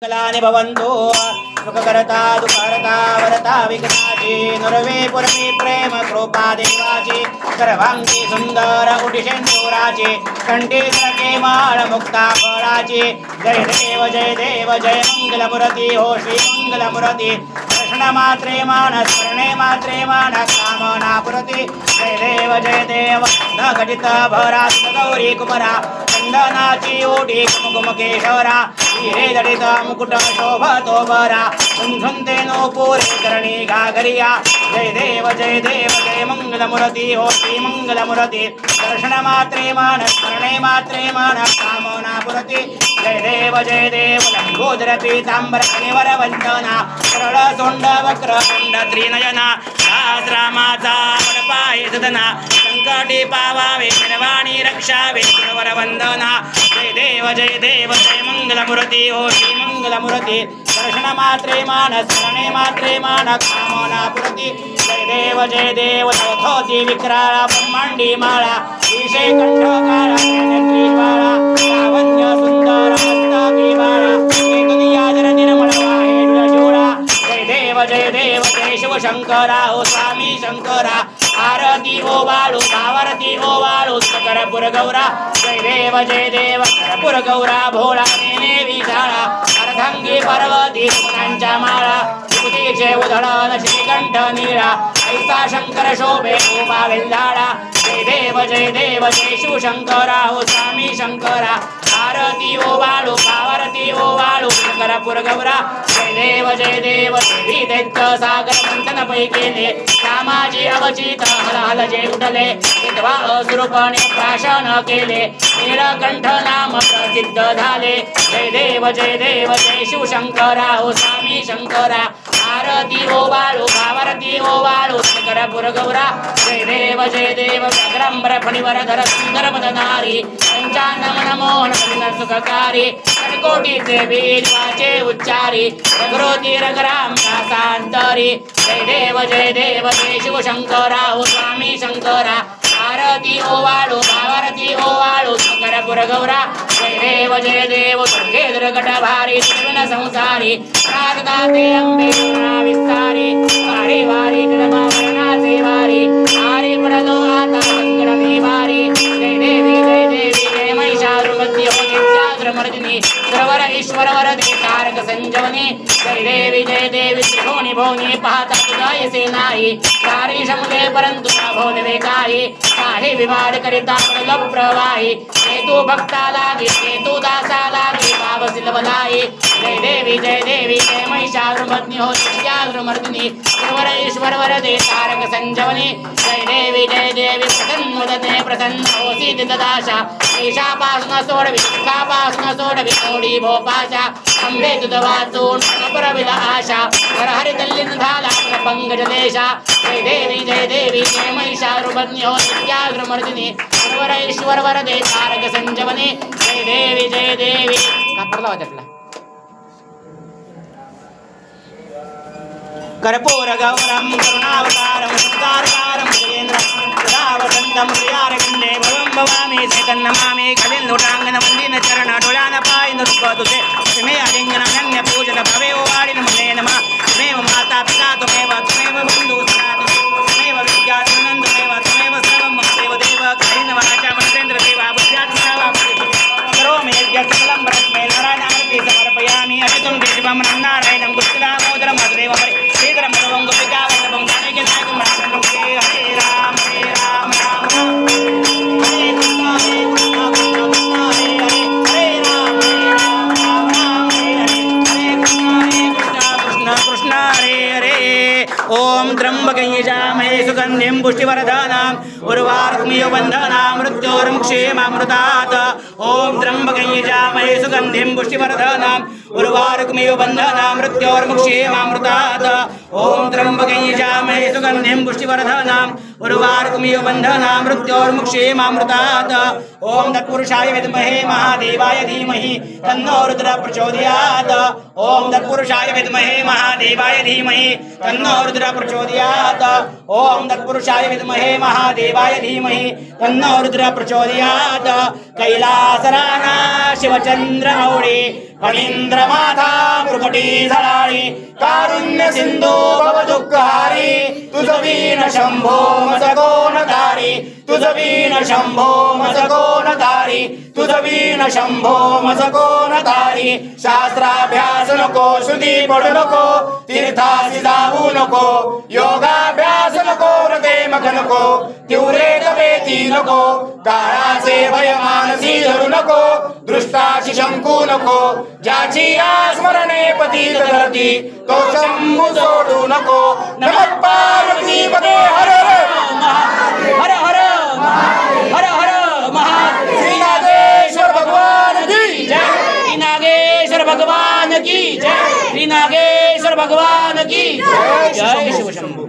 कलानि भवन्तु सुखकरता दुःखहरता वरता विघ्नाची नुरवे पुरवी प्रेम कृपा देवाची सर्वांगी सुंदर उटिशेंदुराची कंठी सरके माळ मुक्ता फळाची जय देव जय मंगलमूर्ती हो श्री मंगलमूर्ती दर्शन मात्रे मान स्मरणे मात्रे मान कामना पुरती जय देव न घटित भरा गौरी कुमरा चंदनाची ओढी कुमकुमकेश्वरा हिरे जडित मुकुट शोभतो बरा झुंझुंते नो पुरे करणी घागरिया जय देव जय मंगलमूर्ती हो श्री मंगलमूर्ती दर्शन मात्रे मान स्मरणे मात्रे मान कामना पुरती जय देव लंबोदर पीतांबर कनिवर वंदना सरळ सोंड वक्र कुंड त्रिनयना सहस्रामाचा पाय सदना संकटी पावावे निर्वाणी रक्षावे गुरुवर वंदना जय देव जय मंगलमूर्ती हो श्री मंगलमूर्ती दर्शन मात्रे मान स्मरणे मात्रे मान कामना पुरती जय देव नवथोती विक्राळा ब्रह्मांडी माळा विषय कंठकारा त्रिज्वाळा लावण्य सुंदर मस्तकी बाळा दुनिया जर निर्मळ वाहे जोडा जय देव जय शिवशंकरा हो स्वामी शंकरा आरती ओ बाळू भावारती ओ बाळू करपुर गौरा जय देव करपुर गौरा भोळा नेने विशाळा अर्धांगी पार्वती मुलांच्या माळा विभूतीचे उधळण श्रीकंठ निळा ऐसा शंकर शोभे उभा वेल्हाळा जय देव जय शिवशंकरा हो स्वामी शंकरा आरती ओ बाळू भावारती ओ बाळू करपुर गौरा जय देव देवी दैत्य सागर मंथन पै केले कामाची अवचित हल जे उठले विधवा असुरपणे प्राशन केले नीलकंठ नाम प्रसिद्ध झाले जय देव जय शिवशंकरा हो स्वामी शंकरा आरती ओ बाळू भावारती ओ बाळू करपुर गौरा जय देव व्याघ्रंबर फणीवर धर सुंदर मदनारी पंचानन नमोन सुखकारी कोटीचे बीज वाचे उच्चारी रघुरोती रघुराम दासांतरी जय देव जय शिवशंकरा हो स्वामी शंकरा आरती ओ वाळू भावारती ओ वाळू करपुर गौरा जय देव दुर्गे दुर्गट भारी दुर्गण संसारी राजदाते अंबे विस्तारी वारी वारी निर्माणाचे वारी आरे पडलो आता संकट निवारी जय देवी जय महिषासुरमर्दिनी हो नित्यासुरमर्दिनी सर्वर ईश्वर वरदे तारक संजीवनी जय देवी त्रिभुवनी भुवनी पाहता तुझाय सेनाई सारी शमुले परंतु भोल वेगाई काही विवाद करिता प्रल प्रवाही तू भक्ता लागे तू दासा लागे बाबसिल बलाई जय देवी जय महिषासुरमर्दिनी हो नित्यासुरमर्दिनी सर्वर ईश्वर वरदे तारक संजीवनी जय देवी प्रसन्न होसी दिदाशा ईशापासून सोडवी सुखापासून सोडवी सोडी भोपाशा अंबे तुझ वाचून परविला आशा हर हरि तल्लीन झाला पंकज देशा जय देवी जय महिषासुरमर्दिनी हो नित्यासुरमर्दिनी सर्वर ईश्वर वरदे तारक संजीवनी जय देवी कापडला होता त्यातला कर्पूर गौरम करुणावतारम संकारकारम जयेंद्र सदावसंतम प्रियारगंडे भवं भवामी चैतन्यमामी कलिन्दुटांगन वंदिन चरण डोळ्यान पाय नृत्य तुझे तुम्हे आलिंगन अनन्य पूजन भवे वाडिन मुने नमः त्वमेव माता पिता त्वमेव बंधु सदा त्वमेव विद्या त्वमेव सर्वं ममदेव देव कायेन वाचा मनसेन्द्र देवा बुद्ध्यात्मना वा करोमि यज्ञं सकलं परस्मै नारायणार्पणे समर्पयामि अचितं देवं नारायणं गुप्तदामोदरं मधुरेव श्रीधरं मधुवं गोपिकावल्लभं जानकीनायकं रामचन्द्रं हरे राम राम हरे कृष्ण कृष्ण हरे हरे हरे राम राम हरे हरे हरे कृष्ण कृष्ण हरे हरे ओम त्र्यंबकं यजामहे सुगन्धिं पुष्टिवर्धनम् उर्वारुकमिव बन्धनां मृत्योर्मुक्षेमामृतात् ओम त्र्यंबकं यजामहे सुगन्धिं पुष्टिवर्धनम् उर्वारुकमिव बन्धनां मृत्योर्मुक्षेमामृतात् ओम त्र्यंबकं यजामहे सुगन्धिं पुष्टिवर्धनम् उर्वारुकमिव बन्धनां मृत्योर्मुक्षेमामृतात् ओम तत्पुरुषाय विद्महे महादेवाय धीमहि तन्नो रुद्रः प्रचोदयात् ओम तत्पुरुषाय विद्महे महादेवाय धीमहि तन्नो रुद्रः प्रचोदयात् ओम तत्पुरुषाय विद्महे महादेवाय धीमहि तन्नो रुद्रः प्रचोदयात् कैलासराना शिवचंद्र औडे फणींद्र चंद्रमाथा मृकटी झळाळी कारुण्य सिंधू भव दुःखहारी तुझ वीण शंभो मज कोण तारी तुझ वीण शंभो मज कोण तारी तुझ वीण शंभो मज कोण तारी शास्त्राभ्यास नको श्रुती पडू नको तीर्थासी जाऊ नको योगाभ्यास नको हृदय मग नको तीव्रे तपेती नको काळाचे भय मानसी धरू नको दृष्टाची शंकू नको ज्याची स्मरणे पतित धरती तो शंभू सोडू नको नमः पार्वती पदे हर हर हर हर हर महादेव श्री नागेश्वर भगवान की जय श्री नागेश्वर भगवान की जय श्री नागेश्वर भगवान की जय शिव शंभू।